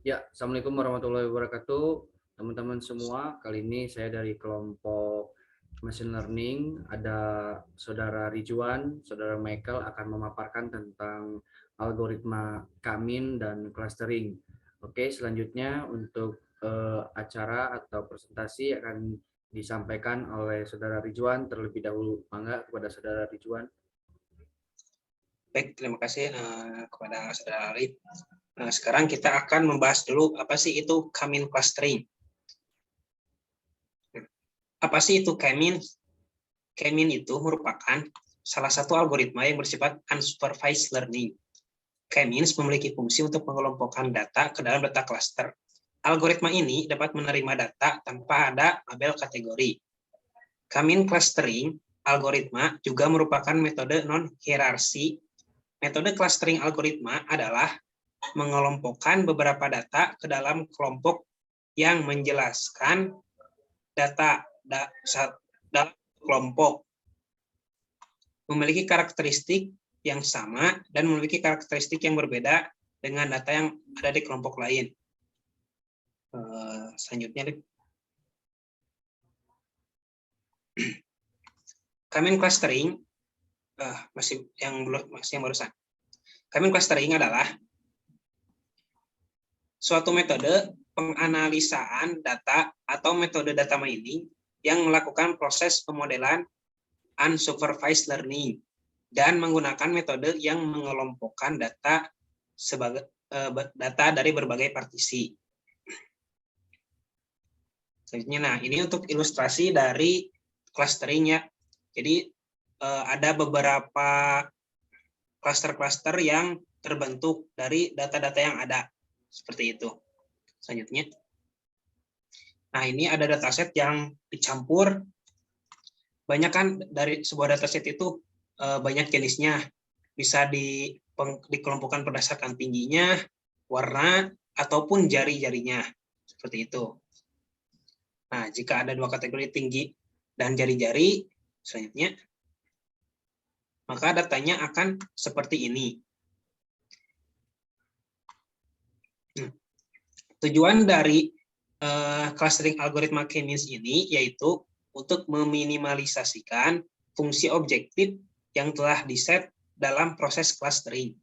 Ya, Assalamualaikum warahmatullahi wabarakatuh. Teman-teman semua, kali ini saya dari kelompok Machine Learning. Ada Saudara Ridwan, Saudara Michael akan memaparkan tentang algoritma Kamin dan clustering. Oke, selanjutnya untuk acara atau presentasi akan disampaikan oleh Saudara Ridwan terlebih dahulu. Mangga kepada Saudara Ridwan. Baik, terima kasih kepada Saudara Arif. Sekarang kita akan membahas dulu apa sih itu K-mean clustering. Apa sih itu K-mean? K-mean itu merupakan salah satu algoritma yang bersifat unsupervised learning. K-means memiliki fungsi untuk mengelompokkan data ke dalam data cluster. Algoritma ini dapat menerima data tanpa ada label kategori. K-mean clustering algoritma juga merupakan metode non-hierarki. Metode clustering algoritma adalah mengelompokkan beberapa data ke dalam kelompok yang menjelaskan data dalam kelompok memiliki karakteristik yang sama dan memiliki karakteristik yang berbeda dengan data yang ada di kelompok lain. Selanjutnya, K-mean clustering masih yang barusan. K-mean clustering adalah suatu metode penganalisaan data atau metode data mining yang melakukan proses pemodelan unsupervised learning dan menggunakan metode yang mengelompokkan data sebagai data dari berbagai partisi. Selanjutnya, nah ini untuk ilustrasi dari clustering ya. Jadi ada beberapa cluster-cluster yang terbentuk dari data-data yang ada. Seperti itu. Selanjutnya. Nah, ini ada dataset yang dicampur. Banyak kan dari sebuah dataset itu banyak jenisnya. Bisa dikelompokkan berdasarkan tingginya, warna, ataupun jari-jarinya. Seperti itu. Nah, jika ada dua kategori tinggi dan jari-jari, selanjutnya, maka datanya akan seperti ini. Tujuan dari clustering algoritma K-means ini yaitu untuk meminimalisasikan fungsi objektif yang telah diset dalam proses clustering.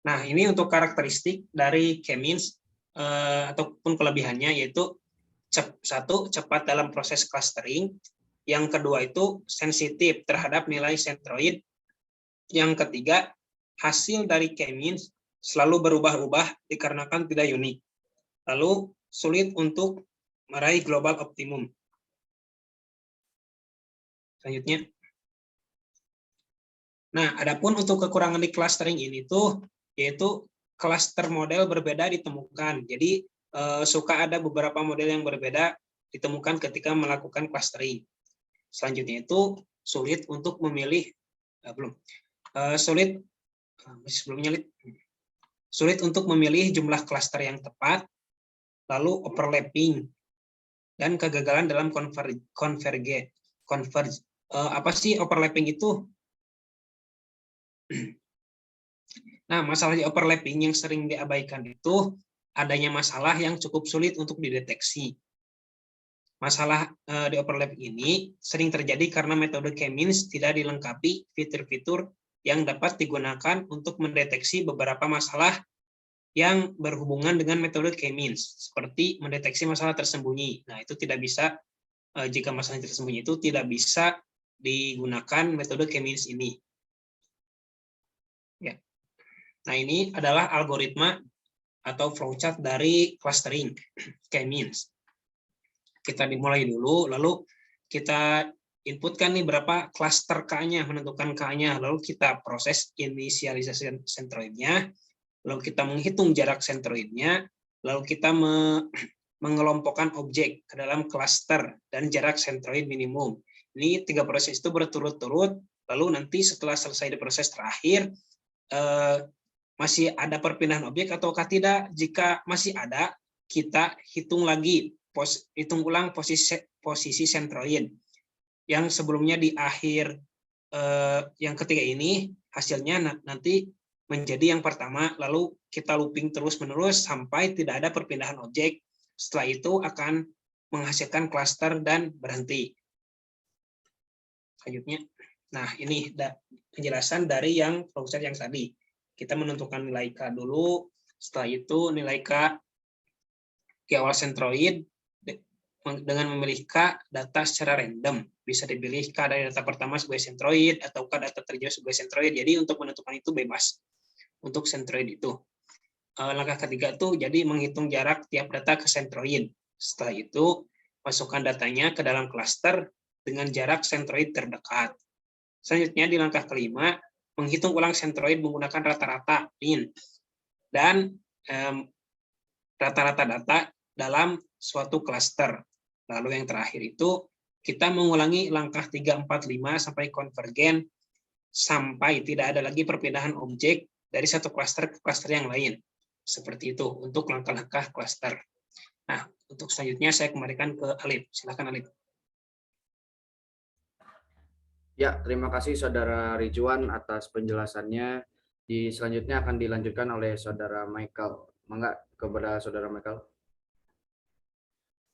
Nah, ini untuk karakteristik dari K-means ataupun kelebihannya yaitu satu, cepat dalam proses clustering. Yang kedua itu sensitif terhadap nilai sentroid. Yang ketiga, hasil dari K-means selalu berubah-ubah dikarenakan tidak unik. Lalu sulit untuk meraih global optimum. Selanjutnya. Nah, adapun untuk kekurangan di clustering ini tuh yaitu cluster model berbeda ditemukan. Jadi suka ada beberapa model yang berbeda ditemukan ketika melakukan clustering. Selanjutnya itu sulit untuk memilih sulit untuk memilih jumlah klaster yang tepat, lalu overlapping dan kegagalan dalam converge. Apa sih overlapping itu? Nah, masalah di overlapping yang sering diabaikan itu adanya masalah yang cukup sulit untuk dideteksi. Masalah di overlapping ini sering terjadi karena metode K-means tidak dilengkapi fitur-fitur yang dapat digunakan untuk mendeteksi beberapa masalah yang berhubungan dengan metode K-means, seperti mendeteksi masalah tersembunyi. Nah, itu tidak bisa, jika masalah tersembunyi itu tidak bisa digunakan metode K-means ini. Ya. Nah, ini adalah algoritma atau flowchart dari clustering K-means. Kita dimulai dulu, lalu kita inputkan nih berapa cluster K-nya, menentukan K-nya, lalu kita proses inisialisasi sentroidnya, lalu kita menghitung jarak sentroidnya, lalu kita mengelompokkan objek ke dalam cluster dan jarak sentroid minimum. Ini 3 proses itu berturut-turut, lalu nanti setelah selesai di proses terakhir, masih ada perpindahan objek ataukah tidak? Jika masih ada, kita hitung lagi, hitung ulang posisi sentroid. Yang sebelumnya di akhir yang ketiga ini, hasilnya nanti menjadi yang pertama, lalu kita looping terus-menerus sampai tidak ada perpindahan objek. Setelah itu akan menghasilkan klaster dan berhenti. Selanjutnya, nah ini penjelasan dari yang proses yang tadi. Kita menentukan nilai K dulu, setelah itu nilai K di awal sentroid dengan memilih K data secara random. Bisa dipilih K dari data pertama sebagai sentroid atau K data terjauh sebagai sentroid. Jadi untuk menentukan itu bebas untuk sentroid itu. Langkah ketiga tuh jadi menghitung jarak tiap data ke sentroid. Setelah itu masukkan datanya ke dalam klaster dengan jarak sentroid terdekat. Selanjutnya di langkah kelima menghitung ulang sentroid menggunakan rata-rata min dan rata-rata data dalam suatu klaster. Lalu yang terakhir itu kita mengulangi langkah 3, 4, 5 sampai konvergen sampai tidak ada lagi perpindahan objek dari satu klaster ke klaster yang lain. Seperti itu untuk langkah-langkah klaster. Nah, untuk selanjutnya saya kembalikan ke Alif. Silakan Alif. Ya, terima kasih Saudara Ridwan atas penjelasannya. Selanjutnya akan dilanjutkan oleh Saudara Michael. Mangga kepada Saudara Michael.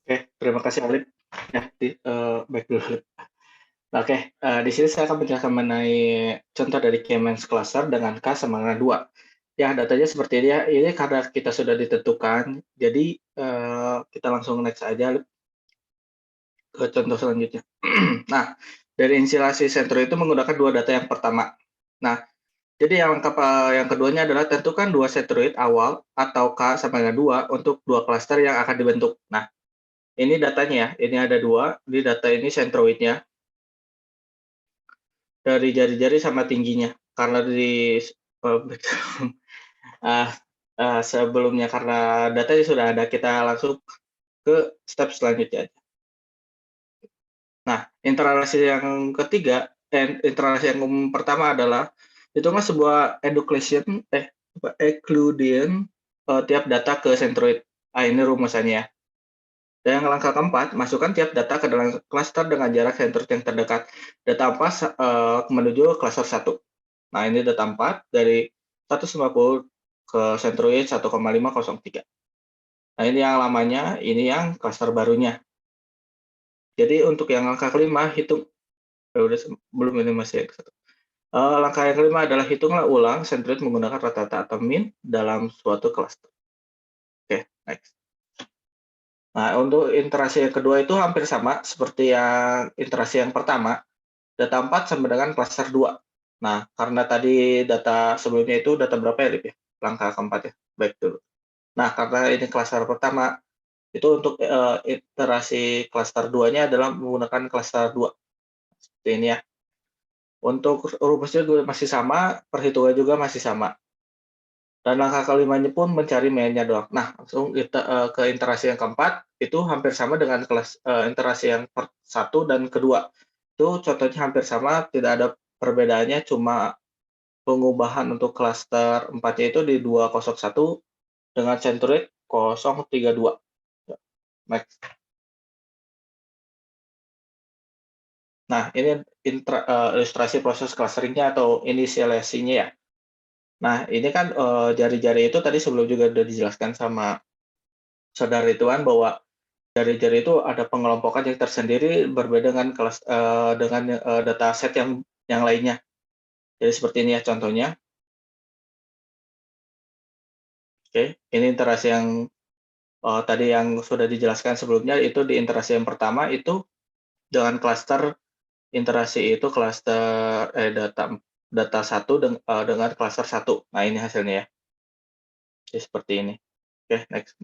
Oke, terima kasih Alif. Ya, baik dulu Alif. Oke, di sini saya akan menjelaskan mengenai contoh dari K-means cluster dengan K sama dengan 2. Ya, datanya seperti ini ya. Ini karena kita sudah ditentukan, jadi kita langsung next aja Alif, ke contoh selanjutnya. Nah, dari inisialisasi sentro itu menggunakan dua data yang pertama. Nah, jadi yang keduanya adalah tentukan dua sentroid awal atau K sama dengan 2 untuk dua klaster yang akan dibentuk. Nah, ini datanya ya, ini ada dua, di data ini sentroidnya dari jari-jari sama tingginya. Karena di sebelumnya karena datanya sudah ada, kita langsung ke step selanjutnya. Nah, interaksi yang ketiga, interaksi yang pertama adalah hitunglah sebuah Euclidean tiap data ke sentroid. Nah, ini rumusannya ya. Dan yang langkah keempat, masukkan tiap data ke dalam klaster dengan jarak sentroid yang terdekat. Data 4 menuju klaster 1. Nah, ini data 4 dari 150 ke sentroid 1,503. Nah, ini yang lamanya, ini yang klaster barunya. Jadi untuk yang langkah kelima, hitung belum, ini masih yang satu. Langkah yang kelima adalah hitunglah ulang sentroid menggunakan rata-rata atau min dalam suatu klaster. Oke, next. Nah, untuk interaksi yang kedua itu hampir sama seperti yang interaksi yang pertama. Data 4 sama dengan klaster 2. Nah, karena tadi data sebelumnya itu data berapa ya, Lip ya? Langkah keempat ya. Baik dulu. Nah, karena ini klaster pertama, itu untuk iterasi klaster 2-nya adalah menggunakan klaster 2. Seperti ini ya. Untuk rumusnya juga masih sama, perhitungan juga masih sama. Dan langkah kelimanya pun mencari mainnya doang. Nah, langsung kita ke interaksi yang keempat, itu hampir sama dengan interaksi yang satu dan kedua. Itu contohnya hampir sama, tidak ada perbedaannya, cuma pengubahan untuk klaster 4-nya itu di 201 dengan sentroid 032. Next. Nah, ini ilustrasi proses clusteringnya atau inisialisasinya ya. Nah, ini kan jari-jari itu tadi sebelum juga sudah dijelaskan sama Saudara Ridwan bahwa jari-jari itu ada pengelompokan yang tersendiri berbeda dengan dataset yang lainnya. Jadi seperti ini ya contohnya. Oke, ini interaksi yang tadi yang sudah dijelaskan sebelumnya itu di interaksi yang pertama itu dengan klaster interaksi itu klaster data 1 dengan klaster 1. Nah, ini hasilnya ya. Jadi seperti ini. Oke, next.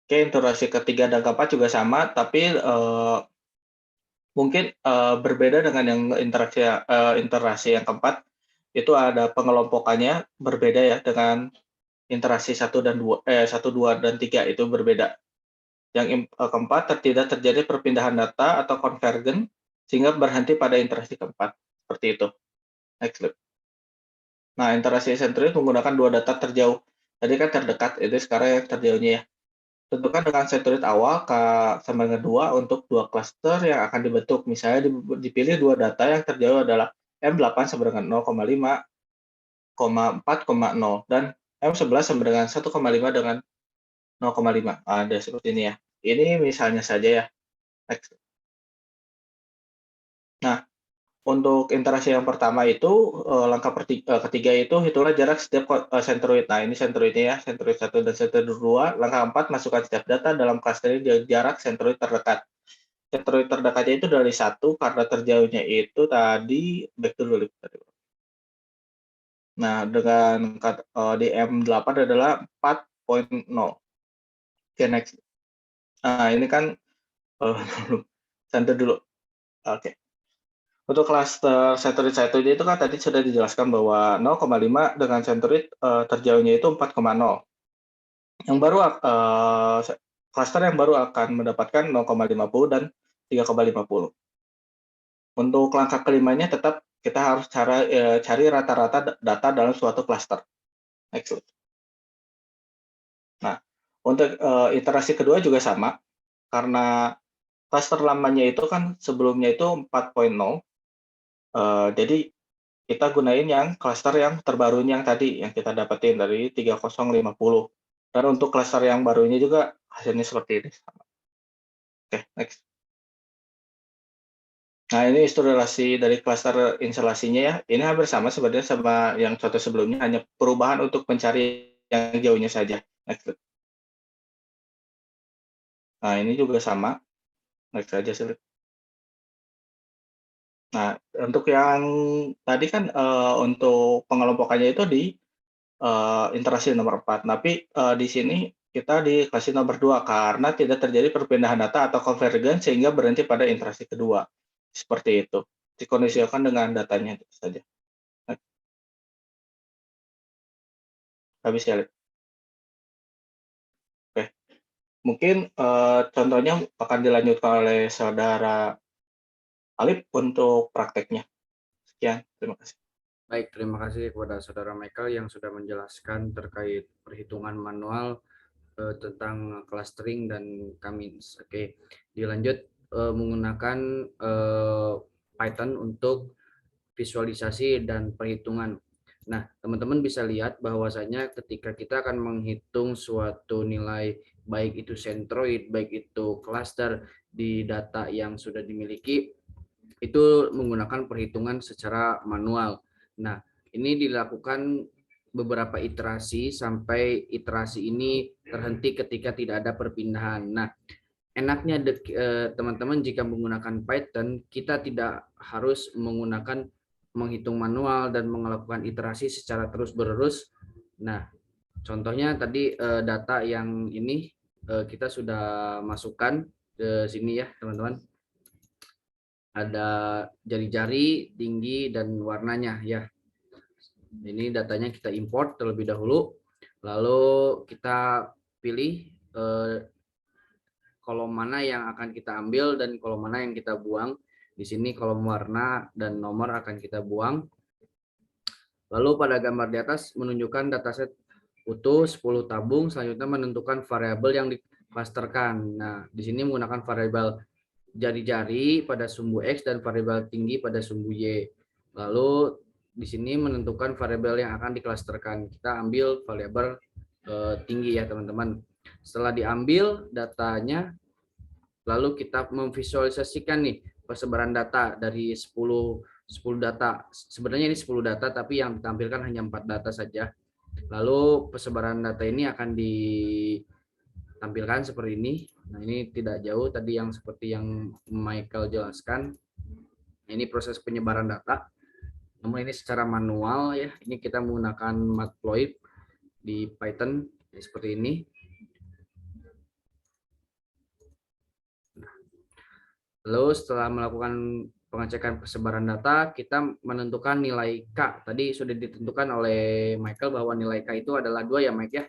Oke, interaksi ketiga dan keempat juga sama, tapi mungkin berbeda dengan yang interaksi yang keempat, itu ada pengelompokannya berbeda ya dengan interaksi 1 dan 2, 1, 2, dan 3 itu berbeda. Yang keempat, tidak terjadi perpindahan data atau konvergen sehingga berhenti pada interaksi keempat. Seperti itu. Next slide. Nah, interaksi sentroid menggunakan dua data terjauh. Tadi kan terdekat, itu sekarang yang terjauhnya ya. Tentukan dengan sentroid awal K sama dengan 2 untuk dua klaster yang akan dibentuk. Misalnya dipilih dua data yang terjauh adalah M8 sama dengan 0,5 4,0 dan M11 sama dengan 1,5 dengan 0,5. Ada seperti ini ya. Ini misalnya saja ya. Next. Nah, untuk interaksi yang pertama itu langkah ketiga itu hitunglah jarak setiap sentroid. Nah, ini sentroidnya ya, sentroid 1 dan sentroid 2. Langkah 4, masukkan setiap data dalam cluster ini jarak sentroid terdekat. Sentroid terdekatnya itu dari 1 karena terjauhnya itu tadi back dulu. Nah, dengan di M8 adalah 4,0. Oke, next. Nah, ini kan santai dulu. Oke. Untuk cluster sentroid 1 itu kan tadi sudah dijelaskan bahwa 0,5 dengan sentroid terjauhnya itu 4,0. Yang baru cluster yang baru akan mendapatkan 0,50 dan 3,50. Untuk langkah kelimanya tetap kita harus cari rata-rata data dalam suatu cluster. Next. Nah, untuk iterasi kedua juga sama, karena cluster lamanya itu kan sebelumnya itu 4,0, jadi kita gunain yang cluster yang terbarunya yang tadi, yang kita dapetin dari 3050. Dan untuk cluster yang barunya juga hasilnya seperti ini. Oke, next. Nah, ini instalasi dari cluster instalasinya ya. Ini hampir sama sebenarnya sama yang contoh sebelumnya, hanya perubahan untuk mencari yang jauhnya saja. Next. Nah, ini juga sama. Next saja sih. Nah, untuk yang tadi kan untuk pengelompokannya itu di interaksi nomor 4. Tapi di sini kita di interaksi nomor 2 karena tidak terjadi perpindahan data atau konvergen sehingga berhenti pada interaksi kedua. Seperti itu. Dikondisikan dengan datanya itu saja. Habis ya, Lip. Oke. Mungkin contohnya akan dilanjutkan oleh saudara Alip untuk prakteknya. Sekian, terima kasih. Baik, terima kasih kepada saudara Michael yang sudah menjelaskan terkait perhitungan manual tentang clustering dan Cummins. Oke, dilanjut menggunakan Python untuk visualisasi dan perhitungan. Nah, teman-teman bisa lihat bahwasanya ketika kita akan menghitung suatu nilai, baik itu sentroid, baik itu cluster di data yang sudah dimiliki, itu menggunakan perhitungan secara manual. Nah, ini dilakukan beberapa iterasi sampai iterasi ini terhenti ketika tidak ada perpindahan. Nah, enaknya teman-teman jika menggunakan Python, kita tidak harus menggunakan menghitung manual dan melakukan iterasi secara terus-menerus. Nah, contohnya tadi data yang ini kita sudah masukkan ke sini ya, teman-teman. Ada jari-jari, tinggi, dan warnanya ya. Ini datanya kita import terlebih dahulu, lalu kita pilih kolom mana yang akan kita ambil dan kolom mana yang kita buang. Di sini kolom warna dan nomor akan kita buang. Lalu pada gambar di atas menunjukkan dataset utuh 10 tabung, selanjutnya menentukan variabel yang diklasterkan. Nah, di sini menggunakan variabel jari-jari pada sumbu X dan variabel tinggi pada sumbu Y. Lalu di sini menentukan variabel yang akan diklasterkan. Kita ambil variabel tinggi ya teman-teman. Setelah diambil datanya, lalu kita memvisualisasikan nih persebaran data dari 10 data. Sebenarnya ini 10 data, tapi yang ditampilkan hanya 4 data saja. Lalu persebaran data ini akan ditampilkan seperti ini. Nah, ini tidak jauh tadi yang seperti yang Michael jelaskan. Ini proses penyebaran data. Namun ini secara manual ya. Ini kita menggunakan Matplotlib di Python seperti ini. Lalu setelah melakukan pengecekan persebaran data, kita menentukan nilai K. Tadi sudah ditentukan oleh Michael bahwa nilai K itu adalah 2 ya, Mike ya.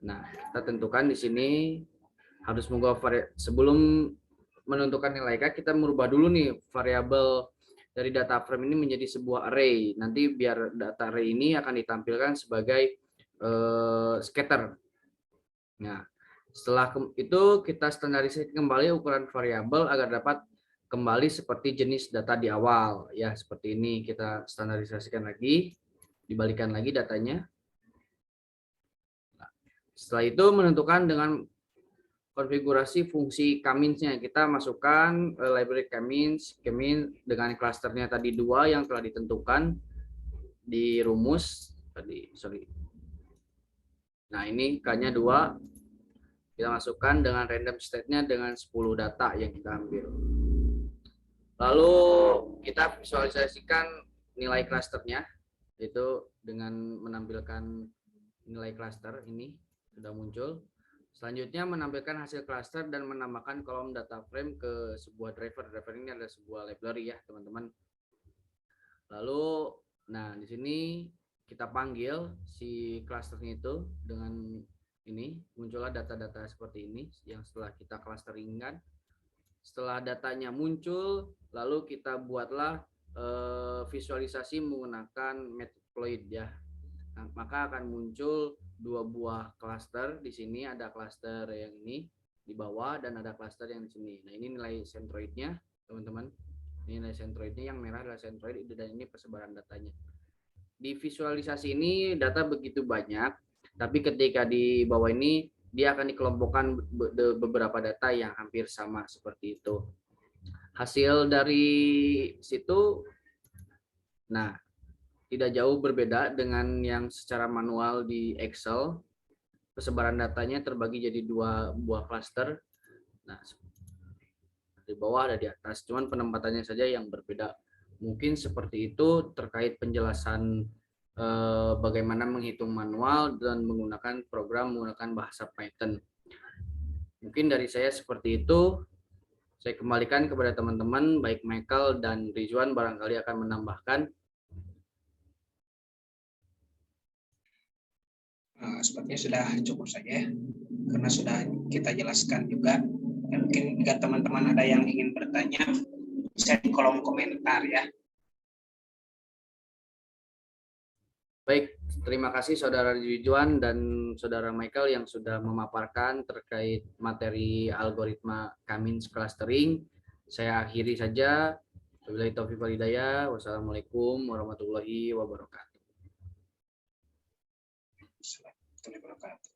Nah, kita tentukan di sini harus mengubah sebelum menentukan nilai K, kita merubah dulu nih variabel dari data frame ini menjadi sebuah array. Nanti biar data array ini akan ditampilkan sebagai scatter. Nah, setelah itu kita standarisasi kembali ukuran variabel agar dapat kembali seperti jenis data di awal. Ya, seperti ini kita standarisasikan lagi. dibalikan lagi datanya. Setelah itu menentukan dengan konfigurasi fungsi K-means-nya. Kita masukkan library K-means dengan klasternya tadi 2 yang telah ditentukan di rumus tadi. Nah, ini K-nya 2. Kita masukkan dengan random state-nya dengan 10 data yang kita ambil. Lalu kita visualisasikan nilai klasternya, itu dengan menampilkan nilai klaster ini sudah muncul. Selanjutnya menampilkan hasil klaster dan menambahkan kolom data frame ke sebuah driver. Driver ini adalah sebuah library ya, teman-teman. Lalu, nah di sini kita panggil si klasternya itu dengan ini, muncullah data-data seperti ini yang setelah kita clusteringkan. Setelah datanya muncul, lalu kita buatlah visualisasi menggunakan Matplotlib ya. Nah, maka akan muncul 2 buah cluster. Di sini ada cluster yang ini di bawah dan ada cluster yang di sini. Nah, ini nilai centroidnya, teman-teman. Ini nilai centroidnya, yang merah adalah centroid dan ini persebaran datanya. Di visualisasi ini data begitu banyak, tapi ketika di bawah ini dia akan dikelompokkan beberapa data yang hampir sama seperti itu. Hasil dari situ, nah, tidak jauh berbeda dengan yang secara manual di Excel. Persebaran datanya terbagi jadi 2 buah cluster. Nah, di bawah ada di atas, cuman penempatannya saja yang berbeda. Mungkin seperti itu terkait penjelasan bagaimana menghitung manual dan menggunakan program menggunakan bahasa Python. Mungkin dari saya seperti itu. Saya kembalikan kepada teman-teman, baik Michael dan Rizwan barangkali akan menambahkan. Sepertinya sudah cukup saja, karena sudah kita jelaskan juga. Dan mungkin jika teman-teman ada yang ingin bertanya, bisa di kolom komentar ya. Baik, terima kasih Saudara Rizwan dan Saudara Michael yang sudah memaparkan terkait materi algoritma K-means clustering. Saya akhiri saja. Wabillahi taufiq wal hidayah. Wassalamualaikum warahmatullahi wabarakatuh. Assalamualaikum warahmatullahi wabarakatuh.